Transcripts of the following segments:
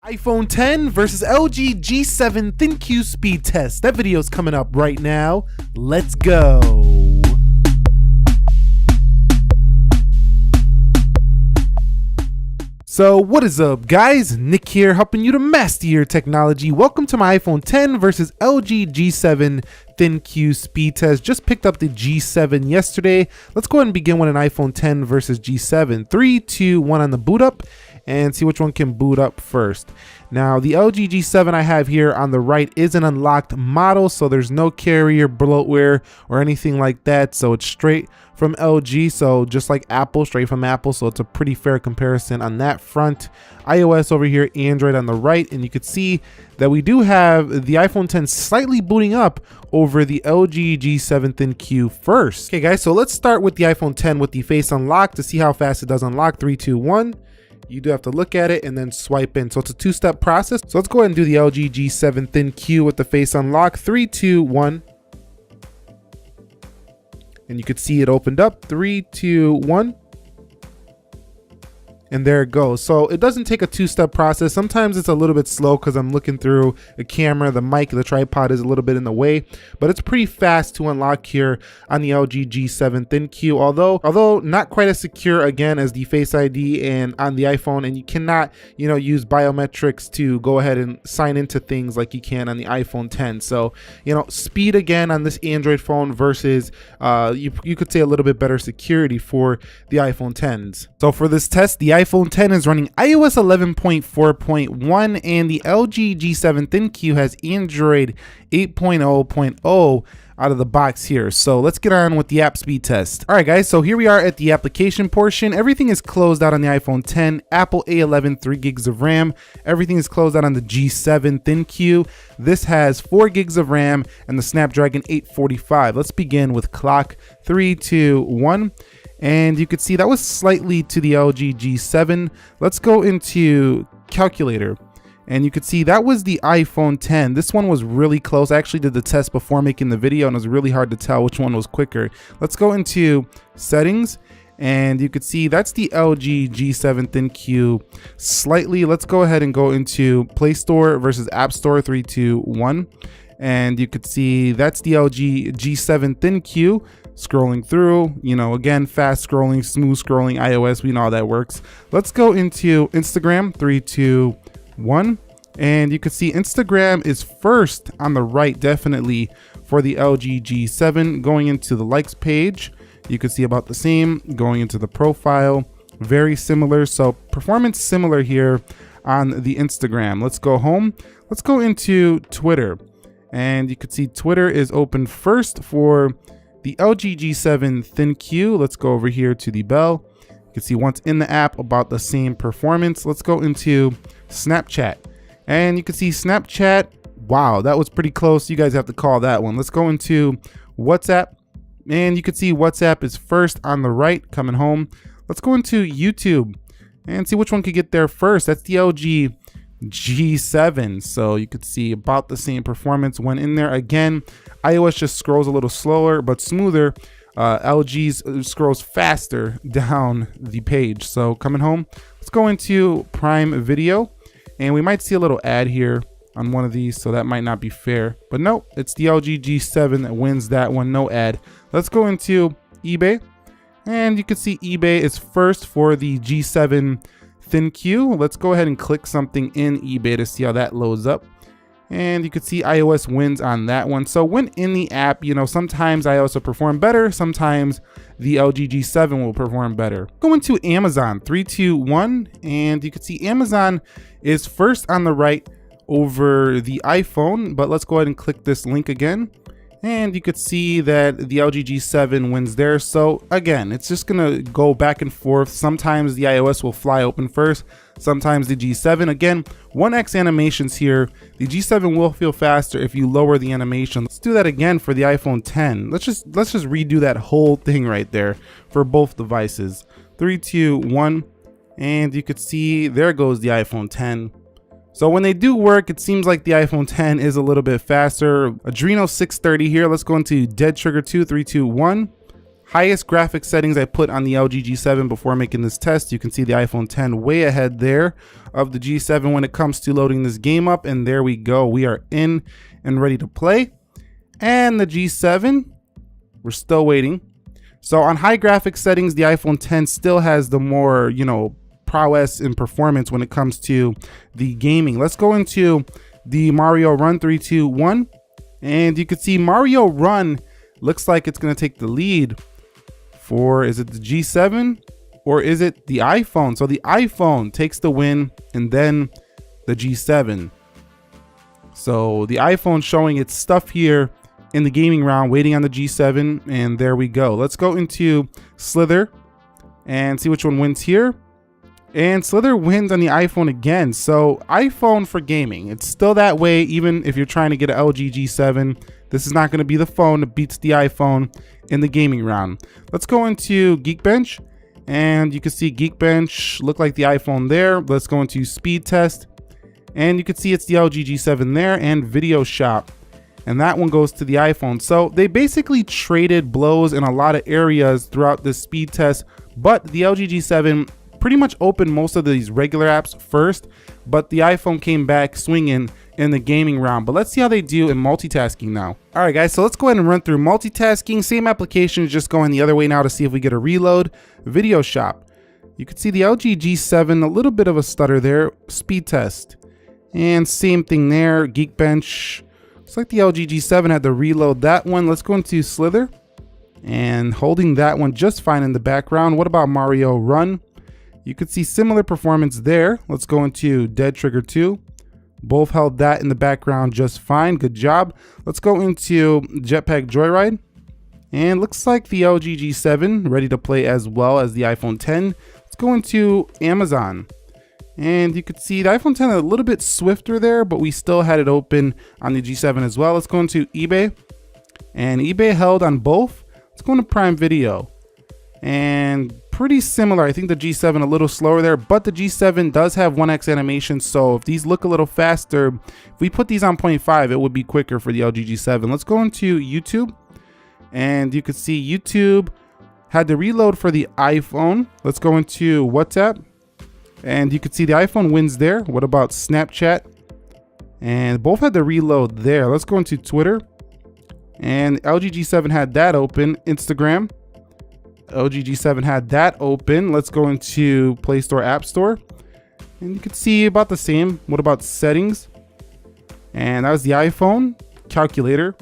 iPhone 10 versus LG G7 ThinQ speed test. That video's coming up right now. Let's go. So what is up, guys? Nick here, helping you to master your technology. Welcome to my iPhone 10 versus LG G7 ThinQ speed test. Just picked up the G7 yesterday. Let's go ahead and begin with an iPhone 10 versus G7. 3, 2, 1 on the boot up, and see which one can boot up first. Now, the LG G7 I have here on the right is an unlocked model, so there's no carrier, bloatware, or anything like that. So it's straight from LG, so just like Apple, straight from Apple. So it's a pretty fair comparison on that front. iOS over here, Android on the right, and you could see that we do have the iPhone 10 slightly booting up over the LG G7 ThinQ first. Okay, guys, so let's start with the iPhone 10 with the face unlock to see how fast it does unlock. 3, 2, 1. You do have to look at it and then swipe in. So it's a two-step process. So let's go ahead and do the LG G7 ThinQ with the face unlock. 3, 2, 1. And you could see it opened up. 3, 2, 1. And there it goes. So it doesn't take a two-step process. Sometimes it's a little bit slow because I'm looking through a camera, the mic, the tripod is a little bit in the way, but it's pretty fast to unlock here on the LG G7 ThinQ. Although not quite as secure again as the Face ID and on the iPhone, and you cannot, use biometrics to go ahead and sign into things like you can on the iPhone 10. So, speed again on this Android phone versus you could say a little bit better security for the iPhone 10s. So for this test, the iPhone 10 is running iOS 11.4.1 and the LG G7 ThinQ has Android 8.0.0 out of the box here. So let's get on with the app speed test. All right, guys, so here we are at the application portion. Everything is closed out on the iPhone 10, Apple A11 3 gigs of RAM. Everything is closed out on the G7 ThinQ. This has 4 gigs of RAM and the Snapdragon 845. Let's begin with clock. 3, 2, 1. And you could see that was slightly to the LG G7. Let's go into calculator. And you could see that was the iPhone 10. This one was really close. I actually did the test before making the video and it was really hard to tell which one was quicker. Let's go into settings. And you could see that's the LG G7 ThinQ slightly. Let's go ahead and go into Play Store versus App Store. 3, 2, 1. And you could see that's the LG G7 ThinQ. Scrolling through, again, fast scrolling, smooth scrolling, iOS, we know how that works. Let's go into Instagram. 3, 2, 1. And you can see Instagram is first on the right, definitely, for the LG G7. Going into the likes page, you can see about the same. Going into the profile, very similar. So performance similar here on the Instagram. Let's go home. Let's go into Twitter. And you can see Twitter is open first for the LG G7 ThinQ. Let's go over here to the bell. You can see once in the app, about the same performance. Let's go into Snapchat. And you can see Snapchat. Wow, that was pretty close. You guys have to call that one. Let's go into WhatsApp. And you can see WhatsApp is first on the right, coming home. Let's go into YouTube and see which one could get there first. That's the LG G7. So you could see about the same performance when in there. Again, iOS just scrolls a little slower but smoother. LG's scrolls faster down the page. So coming home, let's go into Prime Video, and we might see a little ad here on one of these, so that might not be fair, but no, it's the LG G7 that wins that one. No ad. Let's go into eBay, and you can see eBay is first for the G7 ThinQ. Let's go ahead and click something in eBay to see how that loads up. And you can see iOS wins on that one. So when in the app, sometimes iOS will perform better. Sometimes the LG G7 will perform better. Go into Amazon. 3, 2, 1. And you can see Amazon is first on the right over the iPhone. But let's go ahead and click this link again. And you could see that the LG G7 wins there. So again, it's just gonna go back and forth. Sometimes the iOS will fly open first, sometimes the G7. Again, 1x animations here. The G7 will feel faster if you lower the animation. Let's do that again for the iPhone 10. Let's just redo that whole thing right there for both devices. 3, 2, 1. And you could see there goes the iPhone 10. So when they do work, it seems like the iPhone 10 is a little bit faster. Adreno 630 here. Let's go into Dead Trigger 2, 3, 2, 1. highest graphics settings I put on the LG G7 before making this test. You can see the iPhone 10 way ahead there of the G7 when it comes to loading this game up. And there we go. We are in and ready to play. And the G7, we're still waiting. So on high graphics settings, the iPhone 10 still has the more, prowess and performance when it comes to the gaming. Let's go into the Mario Run 3, 2, 1. And you can see Mario Run looks like it's going to take the lead for, is it the G7 or is it the iPhone? So the iPhone takes the win and then the G7. So the iPhone showing its stuff here in the gaming round, waiting on the G7, and there we go. Let's go into Slither and see which one wins here. And Slither wins on the iPhone again. So iPhone for gaming, it's still that way. Even if you're trying to get an LG G7, this is not going to be the phone that beats the iPhone in the gaming round. Let's go into Geekbench, and you can see Geekbench look like the iPhone there. Let's go into Speed Test, and you can see it's the LG G7 there, and Video Shop, and that one goes to the iPhone. So they basically traded blows in a lot of areas throughout this speed test, but the LG G7 pretty much opened most of these regular apps first, but the iPhone came back swinging in the gaming round. But let's see how they do in multitasking now. All right, guys, so let's go ahead and run through multitasking. Same application, just going the other way now to see if we get a reload. Video Shop. You can see the LG G7, a little bit of a stutter there. Speed test. And same thing there. Geekbench. Looks like the LG G7 had to reload that one. Let's go into Slither. And holding that one just fine in the background. What about Mario Run? You could see similar performance there. Let's go into Dead Trigger 2. Both held that in the background just fine. Good job. Let's go into Jetpack Joyride. And looks like the LG G7 ready to play as well as the iPhone 10. Let's go into Amazon. And you could see the iPhone 10 a little bit swifter there, but we still had it open on the G7 as well. Let's go into eBay. And eBay held on both. Let's go into Prime Video. And pretty similar. I think the G7 a little slower there, but the G7 does have 1x animation. So if these look a little faster, if we put these on 0.5, it would be quicker for the LG G7. Let's go into YouTube. And you could see YouTube had to reload for the iPhone. Let's go into WhatsApp. And you could see the iPhone wins there. What about Snapchat? And both had to reload there. Let's go into Twitter. And LG G7 had that open. Instagram. LG G7 had that open. Let's go into Play Store, App Store. And you can see about the same. What about settings? And that was the iPhone. Calculator.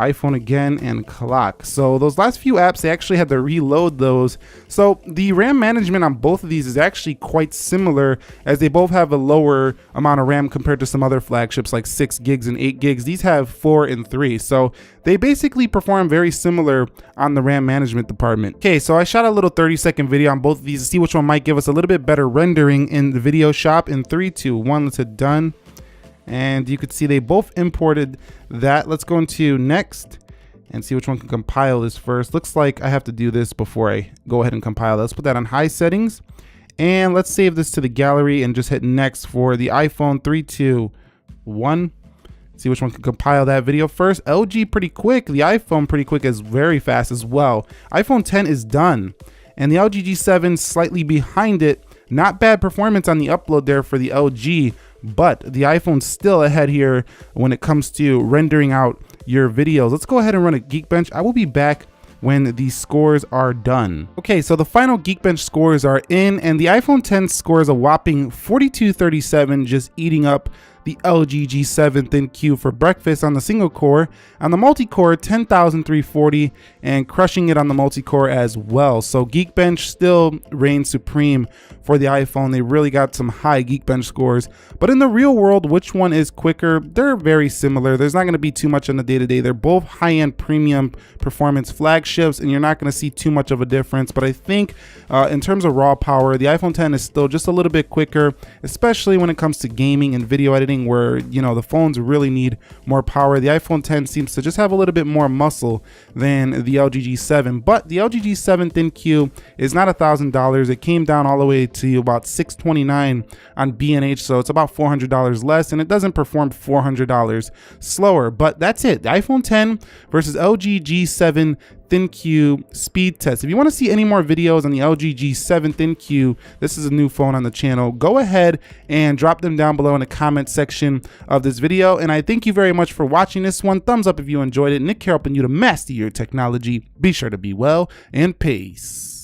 iPhone again, and clock. So those last few apps, they actually had to reload those. So the RAM management on both of these is actually quite similar, as they both have a lower amount of RAM compared to some other flagships like 6 gigs and 8 gigs. These have 4 and 3. So they basically perform very similar on the RAM management department. Okay, so I shot a little 30-second video on both of these to see which one might give us a little bit better rendering in the Video Shop. In 3, 2, 1, let's hit done. And you could see they both imported that. Let's go into next and see which one can compile this first. Looks like I have to do this before I go ahead and compile. Let's put that on high settings. And let's save this to the gallery and just hit next for the iPhone. 3, 2, 1. See which one can compile that video first. LG pretty quick. The iPhone pretty quick, is very fast as well. iPhone 10 is done. And the LG G7 slightly behind it. Not bad performance on the upload there for the LG. But the iPhone's still ahead here when it comes to rendering out your videos. Let's go ahead and run a Geekbench. I will be back when the scores are done. Okay, so the final Geekbench scores are in, and the iPhone 10 scores a whopping 4237, just eating up the LG G7 ThinQ for breakfast on the single core. On the multi-core, 10,340, and crushing it on the multi-core as well. So Geekbench still reigns supreme for the iPhone. They really got some high Geekbench scores. But in the real world, which one is quicker? They're very similar. There's not going to be too much on the day-to-day. They're both high-end premium performance flagships, and you're not going to see too much of a difference. But I think in terms of raw power, the iPhone 10 is still just a little bit quicker, especially when it comes to gaming and video editing, where the phones really need more power. The iPhone 10 seems to just have a little bit more muscle than the LG G7, but the LG G7 ThinQ is not $1,000. It came down all the way to about $629 on B&H, so it's about $400 less, and it doesn't perform $400 slower. But that's it. The iPhone 10 versus LG G7 ThinQ speed test. If you want to see any more videos on the LG G7 ThinQ, this is a new phone on the channel, go ahead and drop them down below in the comment section of this video. And I thank you very much for watching this one. Thumbs up if you enjoyed it. Nick here helping you to master your technology. Be sure to be well and peace.